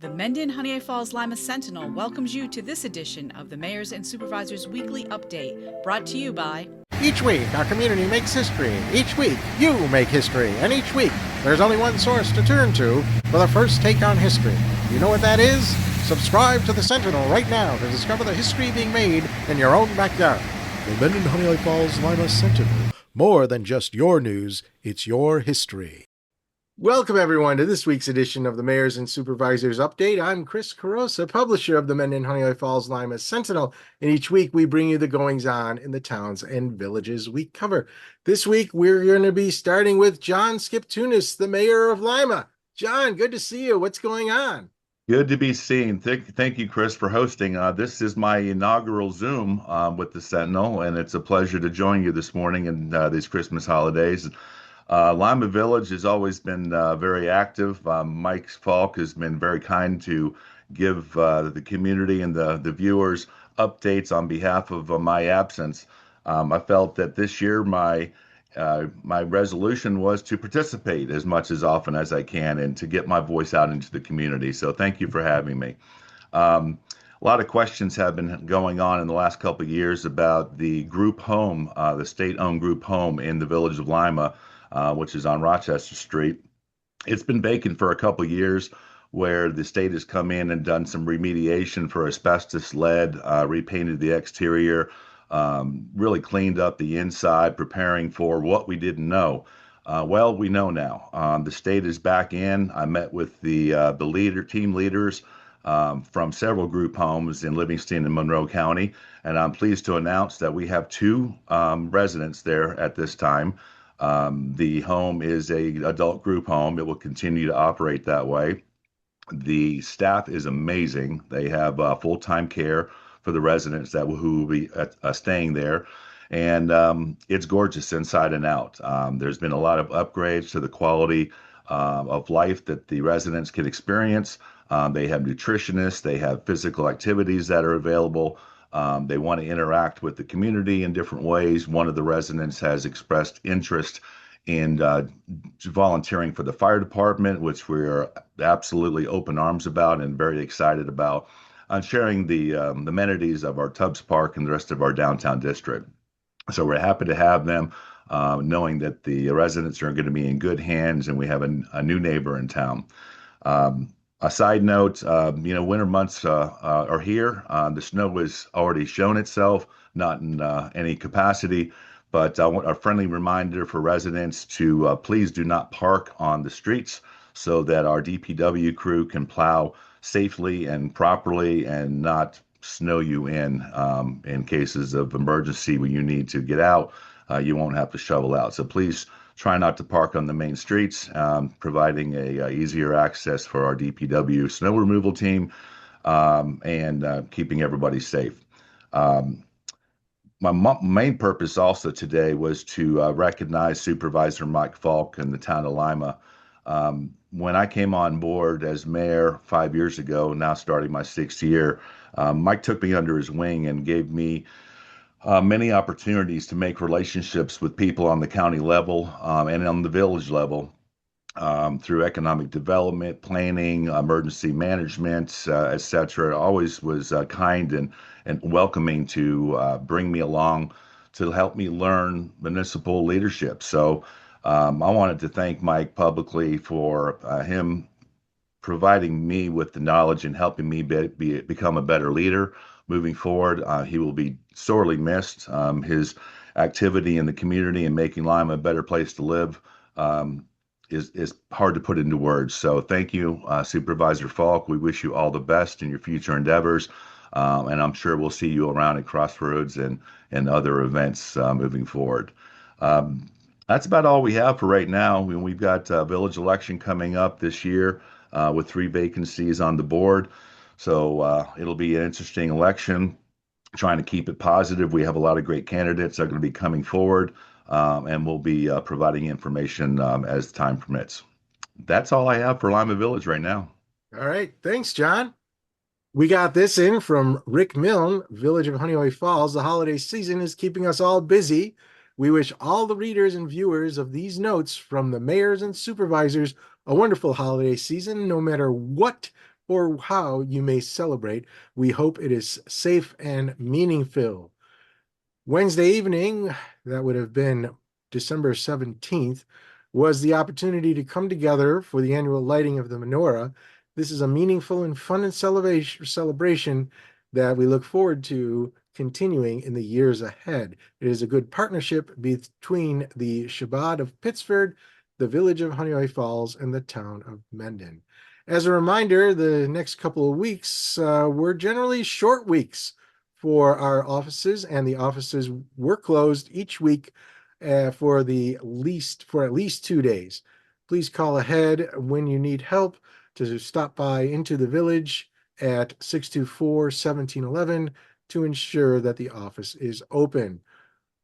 The Mendon-Honeoye Falls-Lima Sentinel welcomes you to this edition of the Mayors and Supervisors Weekly Update, brought to you by... Each week, our community makes history. Each week, you make history. And each week, there's only one source to turn to for the first take on history. You know what that is? Subscribe to the Sentinel right now to discover the history being made in your own backyard. The Mendon-Honeoye Falls-Lima Sentinel. More than just your news, it's your history. Welcome, everyone, to this week's edition of the Mayors and Supervisors Update. I'm Chris Carosa, publisher of the Mendon-Honeoye Falls-Lima Sentinel, and each week we bring you the goings-on in the towns and villages we cover. This week, we're going to be starting with John Skiptunis, the mayor of Lima. John, good to see you. What's going on? Good to be seen. Thank you, Chris, for hosting. This is my inaugural Zoom with the Sentinel, and it's a pleasure to join you this morning in these Christmas holidays. Lima Village has always been very active. Mike Falk has been very kind to give the community and the viewers updates on behalf of my absence. I felt that this year my resolution was to participate as much as often as I can and to get my voice out into the community. So thank you for having me. A lot of questions have been going on in the last couple of years about the group home, the state-owned group home in the village of Lima, which is on Rochester Street. It's been vacant for a couple of years, where the state has come in and done some remediation for asbestos, lead, repainted the exterior, really cleaned up the inside, preparing for what we didn't know. Well, we know now. The state is back in. I met with the team leaders from several group homes in Livingston and Monroe County, and I'm pleased to announce that we have two residents there at this time. The home is a adult group home. It will continue to operate that way. The staff is amazing. They have full-time care for the residents who will be staying there. And it's gorgeous inside and out. There's been a lot of upgrades to the quality of life that the residents can experience. They have nutritionists. They have physical activities that are available. They want to interact with the community in different ways. One of the residents has expressed interest in volunteering for the fire department, which we're absolutely open arms about and very excited about, on sharing the amenities of our Tubbs Park and the rest of our downtown district. So we're happy to have them, knowing that the residents are going to be in good hands and we have a new neighbor in town. A side note, winter months are here. The snow has already shown itself, not in any capacity, but I want a friendly reminder for residents to please do not park on the streets so that our DPW crew can plow safely and properly and not snow you in cases of emergency when you need to get out. You won't have to shovel out. So please try not to park on the main streets, providing a easier access for our DPW snow removal team, and keeping everybody safe. My main purpose also today was to recognize Supervisor Mike Falk in the town of Lima. When I came on board as mayor 5 years ago, now starting my sixth year, Mike took me under his wing and gave me many opportunities to make relationships with people on the county level and on the village level through economic development, planning, emergency management, etc. Always was kind and welcoming to bring me along to help me learn municipal leadership. So I wanted to thank Mike publicly for him providing me with the knowledge and helping me become a better leader moving forward. He will be sorely missed. His activity in the community and making Lima a better place to live is hard to put into words. So thank you, Supervisor Falk. We wish you all the best in your future endeavors. And I'm sure we'll see you around at Crossroads and other events moving forward. That's about all we have for right now. We've got a village election coming up this year with 3 vacancies on the board. So it'll be an interesting election, trying to keep it positive. We have a lot of great candidates that are going to be coming forward, and we'll be providing information as time permits. That's all I have for Lima Village right now. All right. Thanks, John. We got this in from Rick Milne, Village of Honeoye Falls. The holiday season is keeping us all busy. We wish all the readers and viewers of these notes from the mayors and supervisors a wonderful holiday season, no matter what or how you may celebrate. We hope it is safe and meaningful. Wednesday evening, that would have been December 17th, was the opportunity to come together for the annual lighting of the menorah. This is a meaningful and fun and celebration that we look forward to continuing in the years ahead. It is a good partnership between the Shabbat of Pittsford, the village of Honeoye Falls, and the town of Mendon. As a reminder, the next couple of weeks were generally short weeks for our offices, and the offices were closed each week for at least 2 days. Please call ahead when you need help to stop by into the village at 624-1711 to ensure that the office is open.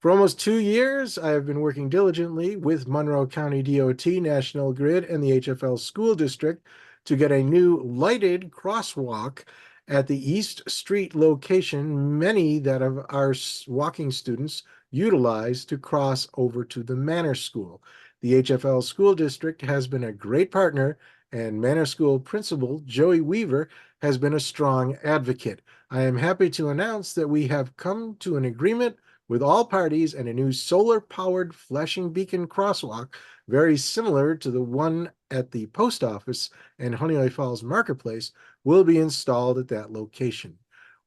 For almost 2 years, I have been working diligently with Monroe County DOT, National Grid, and the HFL School District to get a new lighted crosswalk at the East Street location, many that of our walking students utilize to cross over to the Manor School. The HFL School District has been a great partner, and Manor School Principal Joey Weaver has been a strong advocate. I am happy to announce that we have come to an agreement with all parties, and a new solar-powered flashing beacon crosswalk, very similar to the one at the post office and Honeoye Falls Marketplace, will be installed at that location.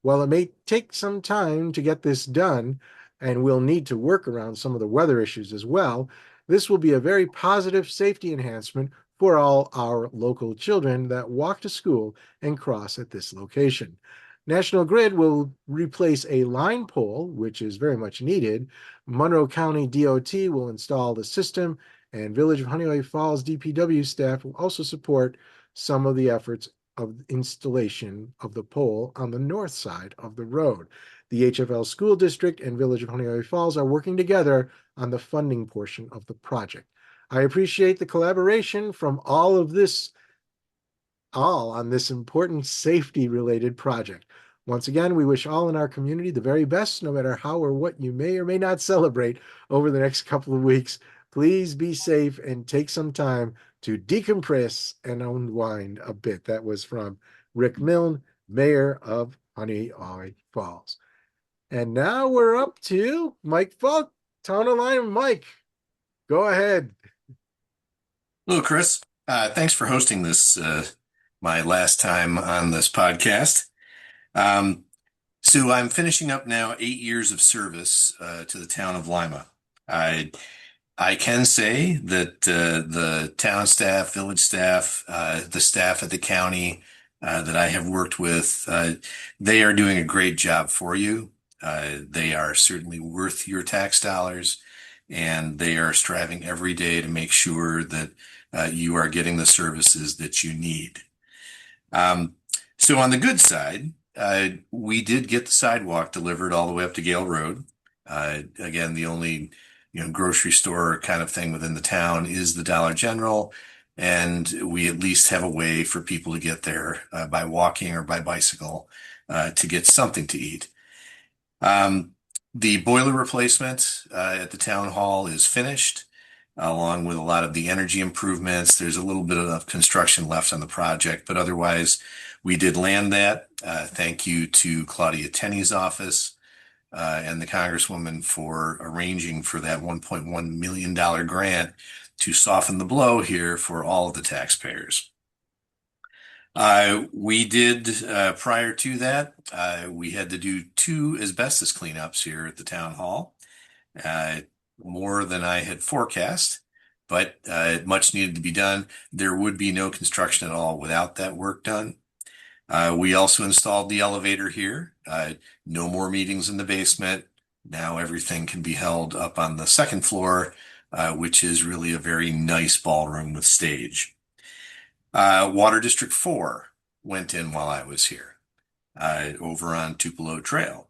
While it may take some time to get this done, and we'll need to work around some of the weather issues as well, this will be a very positive safety enhancement for all our local children that walk to school and cross at this location. National Grid will replace a line pole, which is very much needed. Monroe County DOT will install the system, and Village of Honeoye Falls DPW staff will also support some of the efforts of installation of the pole on the north side of the road. The HFL School District and Village of Honeoye Falls are working together on the funding portion of the project. I appreciate the collaboration from all on this important safety-related project. Once again, we wish all in our community the very best, no matter how or what you may or may not celebrate over the next couple of weeks. Please be safe and take some time to decompress and unwind a bit. That was from Rick Milne, Mayor of Honeoye Falls. And now we're up to Mike Falk, Town of Lima. Mike, go ahead. Hello, Chris. Thanks for hosting this, my last time on this podcast. So I'm finishing up now 8 years of service to the town of Lima. I can say that the town staff, village staff, the staff at the county that I have worked with, they are doing a great job for you. They are certainly worth your tax dollars, and they are striving every day to make sure that you are getting the services that you need. So on the good side, we did get the sidewalk delivered all the way up to Gale Road. Again, the only grocery store kind of thing within the town is the Dollar General, and we at least have a way for people to get there by walking or by bicycle to get something to eat. The boiler replacement at the town hall is finished, along with a lot of the energy improvements. There's a little bit of construction left on the project, but otherwise we did land that. Thank you to Claudia Tenney's office and the Congresswoman for arranging for that $1.1 million grant to soften the blow here for all of the taxpayers. We did, prior to that, we had to do 2 asbestos cleanups here at the town hall. More than I had forecast, but much needed to be done. There would be no construction at all without that work done. We also installed the elevator here. No more meetings in the basement. Now everything can be held up on the second floor, which is really a very nice ballroom with stage. Water District 4 went in while I was here, over on Tupelo Trail.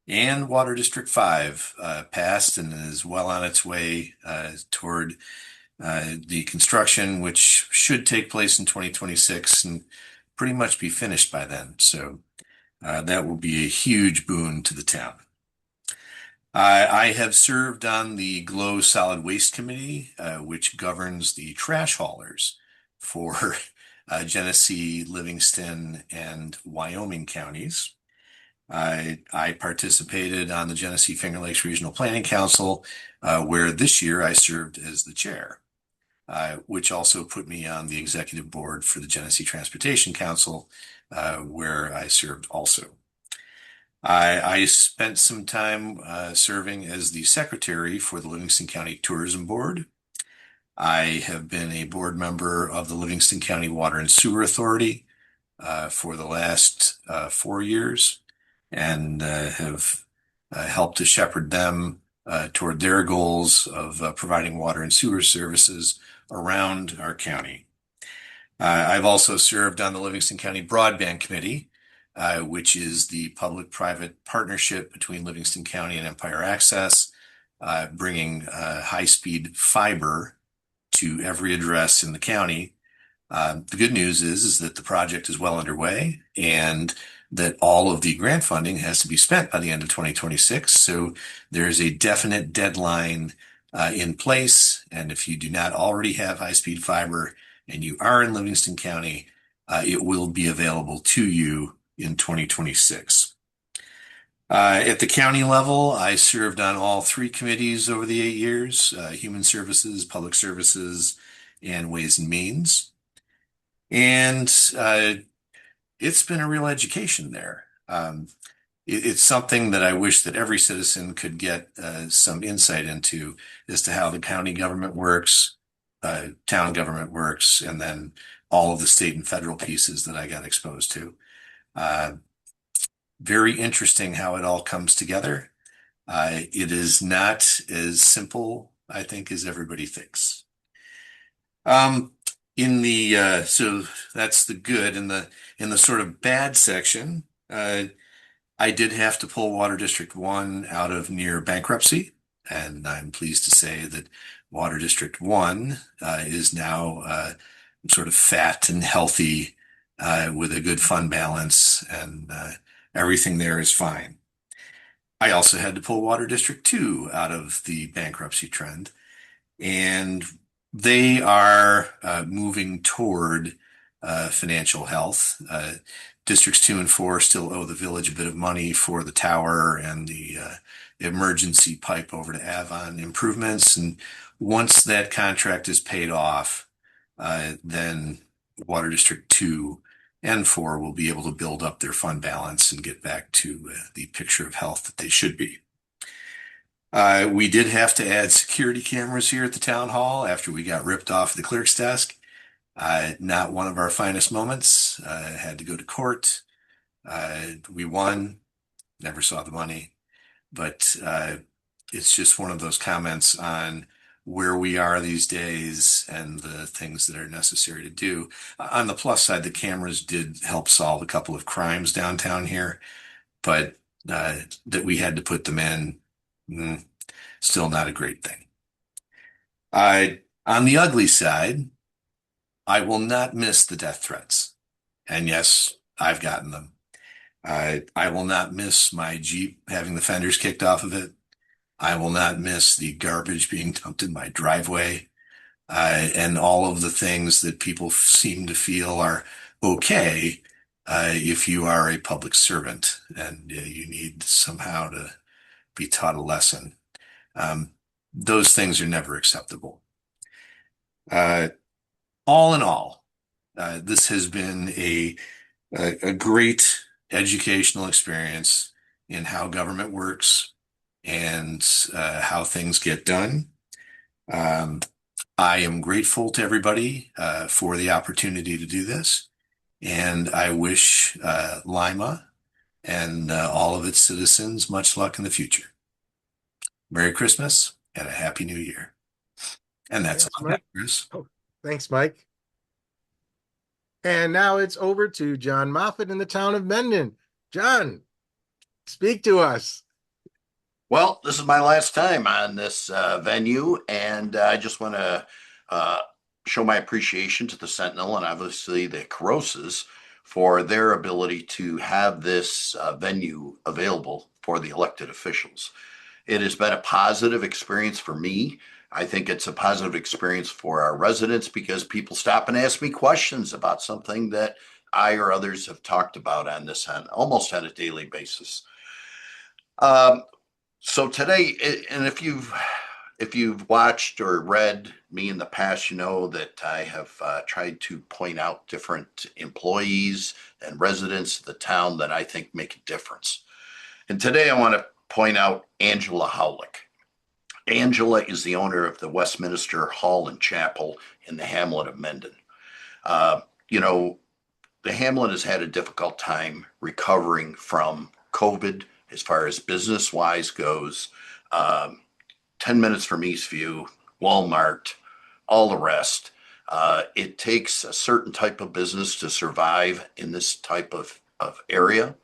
And Water District 5 passed and is well on its way toward the construction, which should take place in 2026 and pretty much be finished by then. So that will be a huge boon to the town. I have served on the GLOW Solid Waste Committee, which governs the trash haulers for Genesee, Livingston, and Wyoming counties. I participated on the Genesee Finger Lakes Regional Planning Council, where this year I served as the chair, which also put me on the executive board for the Genesee Transportation Council, where I served also. I spent some time serving as the secretary for the Livingston County Tourism Board. I have been a board member of the Livingston County Water and Sewer Authority for the last 4 years, and have helped to shepherd them toward their goals of providing water and sewer services around our county. I've also served on the Livingston County Broadband Committee, which is the public-private partnership between Livingston County and Empire Access, bringing high-speed fiber to every address in the county. The good news is that the project is well underway and that all of the grant funding has to be spent by the end of 2026. So there's a definite deadline in place. And if you do not already have high-speed fiber and you are in Livingston County, it will be available to you in 2026. At the county level, I served on all 3 committees over the 8 years, Human Services, Public Services, and Ways and Means. And it's been a real education there. It's something that I wish that every citizen could get some insight into as to how the county government works, town government works, and then all of the state and federal pieces that I got exposed to. Very interesting how it all comes together. It is not as simple, I think, as everybody thinks. So that's the good. In the sort of bad section, I did have to pull Water District 1 out of near bankruptcy, and I'm pleased to say that Water District 1 is now sort of fat and healthy with a good fund balance, and everything there is fine. I also had to pull Water District 2 out of the bankruptcy trend, and they are moving toward financial health. Districts 2 and 4 still owe the village a bit of money for the tower and the emergency pipe over to Avon improvements. And once that contract is paid off, then Water District 2 and 4 will be able to build up their fund balance and get back to the picture of health that they should be. We did have to add security cameras here at the town hall after we got ripped off the clerk's desk. Not one of our finest moments. Had to go to court. We won. Never saw the money. But it's just one of those comments on where we are these days and the things that are necessary to do. On the plus side, the cameras did help solve a couple of crimes downtown here, but that we had to put them in, still not a great thing. On the ugly side, I will not miss the death threats. And yes, I've gotten them. I will not miss my Jeep having the fenders kicked off of it. I will not miss the garbage being dumped in my driveway, and all of the things that people seem to feel are okay if you are a public servant and you need somehow to be taught a lesson. Those things are never acceptable. All in all, this has been a great educational experience in how government works and how things get done. I am grateful to everybody for the opportunity to do this, and I wish Lima and all of its citizens much luck in the future. Merry Christmas and a Happy New Year. And that's all I got, Chris. Oh, thanks, Mike. And now it's over to John Moffett in the town of Mendon. John, speak to us. Well, this is my last time on this venue, and I just want to show my appreciation to the Sentinel and obviously the Carosas for their ability to have this venue available for the elected officials. It has been a positive experience for me. I think it's a positive experience for our residents because people stop and ask me questions about something that I or others have talked about on this on almost on a daily basis. Um, so today, and if you've watched or read me in the past, you know that I have tried to point out different employees and residents of the town that I think make a difference. And today I want to point out Angela Howlick. Angela is the owner of the Westminster Hall and Chapel in the hamlet of Mendon. Uh, you know, the hamlet has had a difficult time recovering from COVID as far as business wise goes. Um, 10 minutes from Eastview, Walmart, all the rest. It takes a certain type of business to survive in this type of area.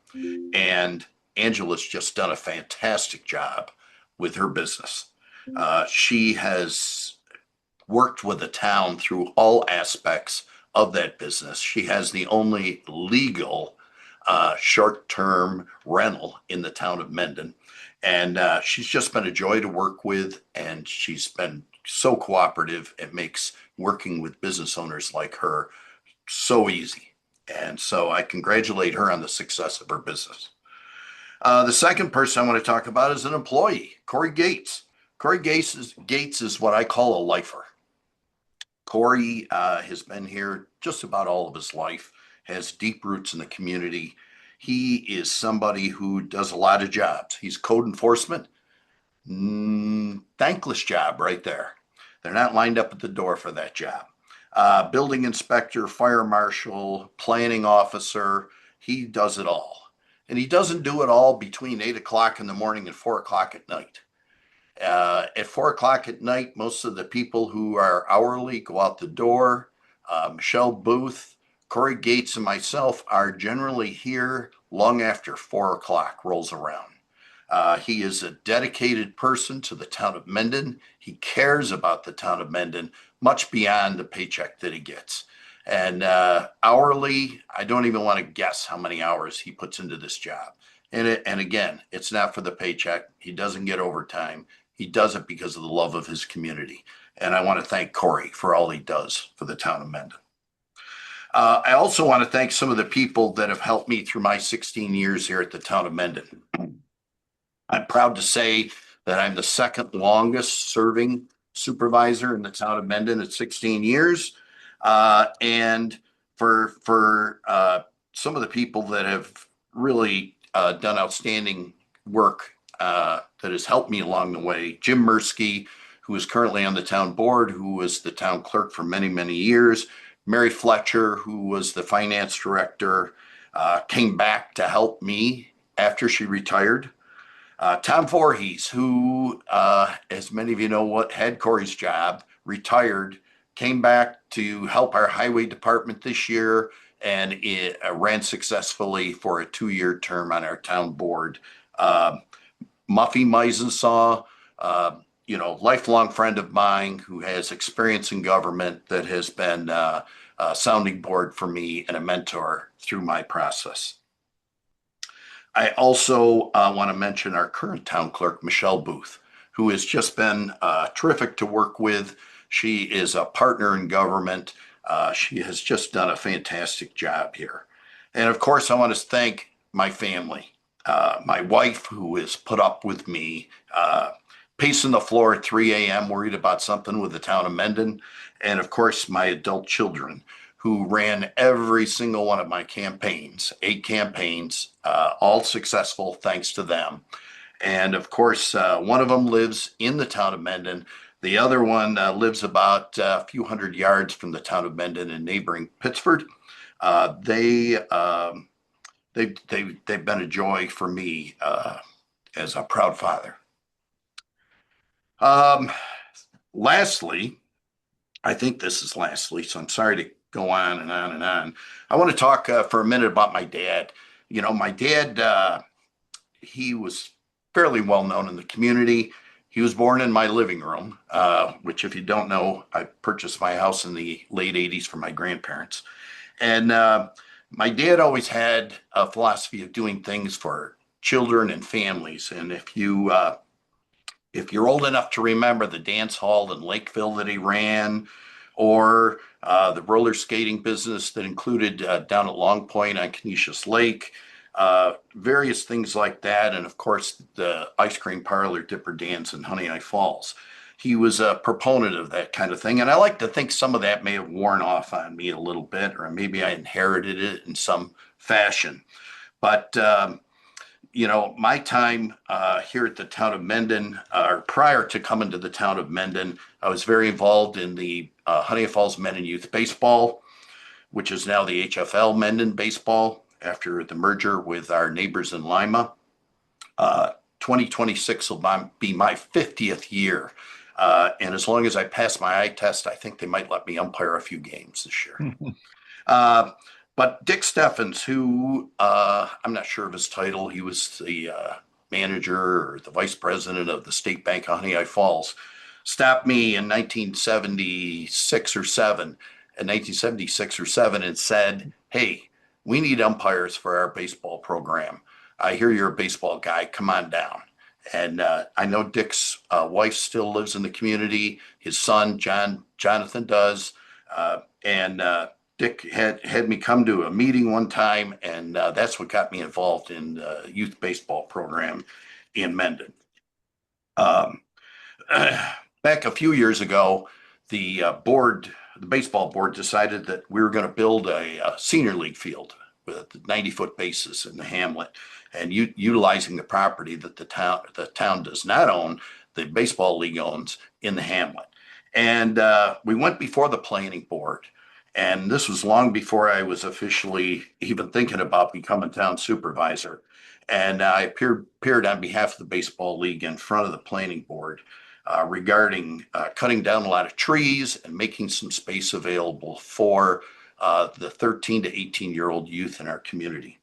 And Angela's just done a fantastic job with her business. She has worked with the town through all aspects of that business. She has the only legal short-term rental in the town of Mendon. And she's just been a joy to work with, and she's been so cooperative. It makes working with business owners like her so easy. And so I congratulate her on the success of her business. The second person I want to talk about is an employee, Corey Gates. Gates is what I call a lifer. Corey has been here just about all of his life, has deep roots in the community. He is somebody who does a lot of jobs. He's code enforcement. Thankless job right there. They're not lined up at the door for that job. Building inspector, fire marshal, planning officer, he does it all. And he doesn't do it all between 8 o'clock in the morning and 4 o'clock at night. At 4 o'clock at night, most of the people who are hourly go out the door. Michelle Booth, Corey Gates, and myself are generally here long after 4 o'clock rolls around. He is a dedicated person to the town of Mendon. He cares about the town of Mendon much beyond the paycheck that he gets. And hourly, I don't even want to guess how many hours he puts into this job. And again, it's not for the paycheck. He doesn't get overtime. He does it because of the love of his community. And I want to thank Corey for all he does for the town of Mendon. I also want to thank some of the people that have helped me through my 16 years here at the town of Mendon. I'm proud to say that I'm the second longest serving supervisor in the town of Mendon at 16 years. And for some of the people that have really done outstanding work that has helped me along the way, Jim Mursky, who is currently on the town board, who was the town clerk for many, many years, Mary Fletcher, who was the finance director, came back to help me after she retired. Tom Voorhees, who, as many of you know, what had Corey's job, retired, came back to help our highway department this year, and it ran successfully for a 2-year term on our town board. Muffy Meisensaw, lifelong friend of mine who has experience in government, that has been a sounding board for me and a mentor through my process. I also want to mention our current town clerk, Michelle Booth, who has just been terrific to work with. She is a partner in government. She has just done a fantastic job here. And of course, I want to thank my family, my wife, who has put up with me pacing the floor at 3 a.m., worried about something with the town of Mendon. And of course, my adult children, who ran every single one of my campaigns, 8 campaigns, all successful thanks to them. And of course, one of them lives in the town of Mendon. The other one lives about a few hundred yards from the town of Mendon in neighboring Pittsford. They've been a joy for me as a proud father. Lastly, I think this is lastly, so I'm sorry to go on and on and on. I want to talk for a minute about my dad. You know, my dad, he was fairly well known in the community. He was born in my living room, which, if you don't know, I purchased my house in the late 80s from my grandparents. And my dad always had a philosophy of doing things for children and families. And if you if you're old enough to remember the dance hall in Lakeville that he ran, or the roller skating business that included down at Long Point on Canisius Lake, various things like that, and of course the ice cream parlor Dipper Dan's in Honeoye Falls. He was a proponent of that kind of thing, and I like to think some of that may have worn off on me a little bit, or maybe I inherited it in some fashion. But my time here at the town of Mendon, or prior to coming to the town of Mendon, I was very involved in the Honeoye Falls Mendon Youth Baseball, which is now the HFL Mendon Baseball after the merger with our neighbors in Lima. 2026 will be my 50th year. And as long as I pass my eye test, I think they might let me umpire a few games this year. But Dick Steffens, who I'm not sure of his title, he was the manager or the vice president of the State Bank of Honeoye Falls, stopped me in 1976 or 7 and said, "Hey, we need umpires for our baseball program. I hear you're a baseball guy. Come on down." And I know Dick's wife still lives in the community. His son, Jonathan, does. And Dick had me come to a meeting one time, and that's what got me involved in the youth baseball program in Mendon. Back a few years ago, the baseball board decided that we were going to build a senior league field with 90-foot bases in the hamlet, and utilizing the property that the town does not own, the baseball league owns in the hamlet. And we went before the planning board, and this was long before I was officially even thinking about becoming town supervisor. And I appeared on behalf of the baseball league in front of the planning board regarding cutting down a lot of trees and making some space available for the 13 to 18-year-old youth in our community.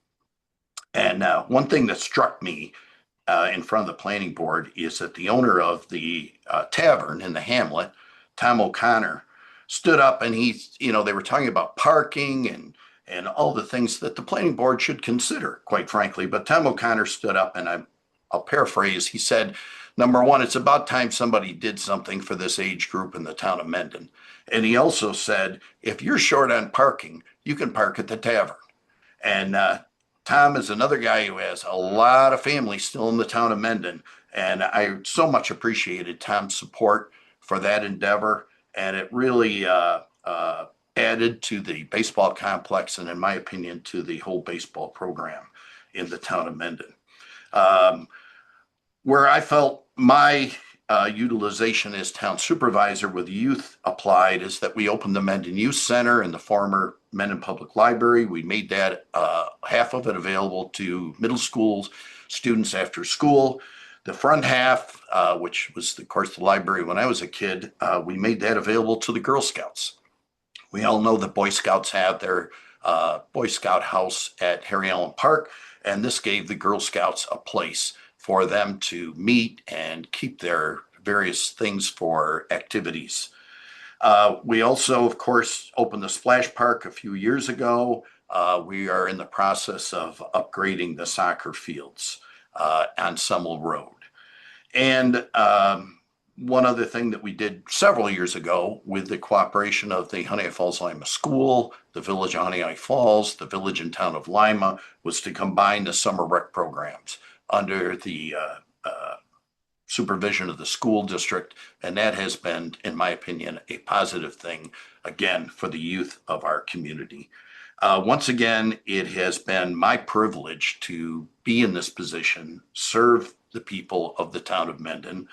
And one thing that struck me in front of the planning board is that the owner of the tavern in the hamlet, Tom O'Connor, stood up, and they were talking about parking and all the things that the planning board should consider, quite frankly. But Tom O'Connor stood up, and I'll paraphrase. He said, "Number one, it's about time somebody did something for this age group in the town of Mendon." And he also said, "If you're short on parking, you can park at the tavern." And Tom is another guy who has a lot of family still in the town of Mendon. And I so much appreciated Tom's support for that endeavor. And it really added to the baseball complex, and in my opinion, to the whole baseball program in the town of Mendon. Where I felt my utilization as town supervisor with youth applied is that we opened the Mendon Youth Center in the former Mendon Public Library. We made that half of it available to middle school students after school. The front half, which was, of course, the library when I was a kid, we made that available to the Girl Scouts. We all know that Boy Scouts have their Boy Scout house at Harry Allen Park, and this gave the Girl Scouts a place for them to meet and keep their various things for activities. We also, of course, opened the Splash Park a few years ago. We are in the process of upgrading the soccer fields on Summel Road. And one other thing that we did several years ago with the cooperation of the Honeoye Falls-Lima School, the Village of Honeoye Falls, the Village and Town of Lima, was to combine the summer rec programs under the supervision of the school district. And that has been, in my opinion, a positive thing, again, for the youth of our community. Once again, it has been my privilege to be in this position, serve the people of the town of Mendon.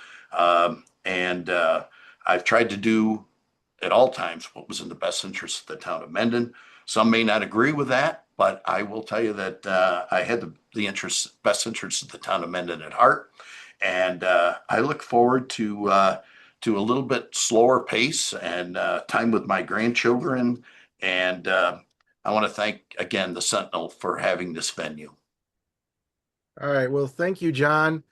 And I've tried to do at all times what was in the best interest of the town of Mendon. Some may not agree with that, but I will tell you that I had the best interests of the town of Mendon at heart. And I look forward to a little bit slower pace and time with my grandchildren. And I want to thank, again, the Sentinel for having this venue. All right. Well, thank you, John.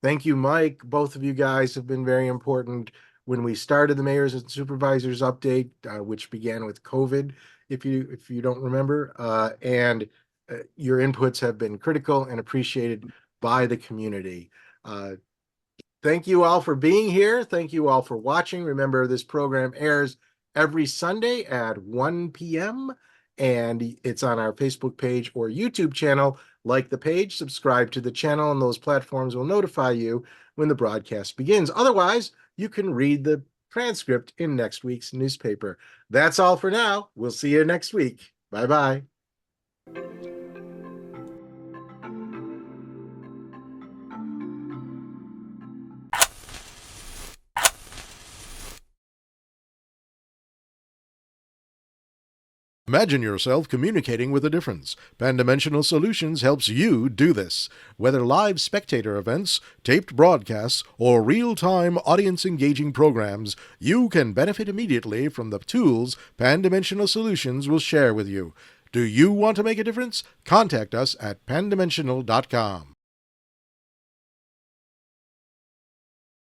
Thank you, Mike. Both of you guys have been very important when we started the Mayors and Supervisors update, which began with COVID, if you don't remember. And your inputs have been critical and appreciated by the community. Thank you all for being here. Thank you all for watching. Remember, this program airs every Sunday at 1 p.m. and it's on our Facebook page or YouTube channel. Like the page, subscribe to the channel, and those platforms will notify you when the broadcast begins. Otherwise, you can read the transcript in next week's newspaper. That's all for now. We'll see you next week. Bye-bye. Imagine yourself communicating with a difference. Pan-Dimensional Solutions helps you do this. Whether live spectator events, taped broadcasts, or real-time audience-engaging programs, you can benefit immediately from the tools Pan-Dimensional Solutions will share with you. Do you want to make a difference? Contact us at pandimensional.com.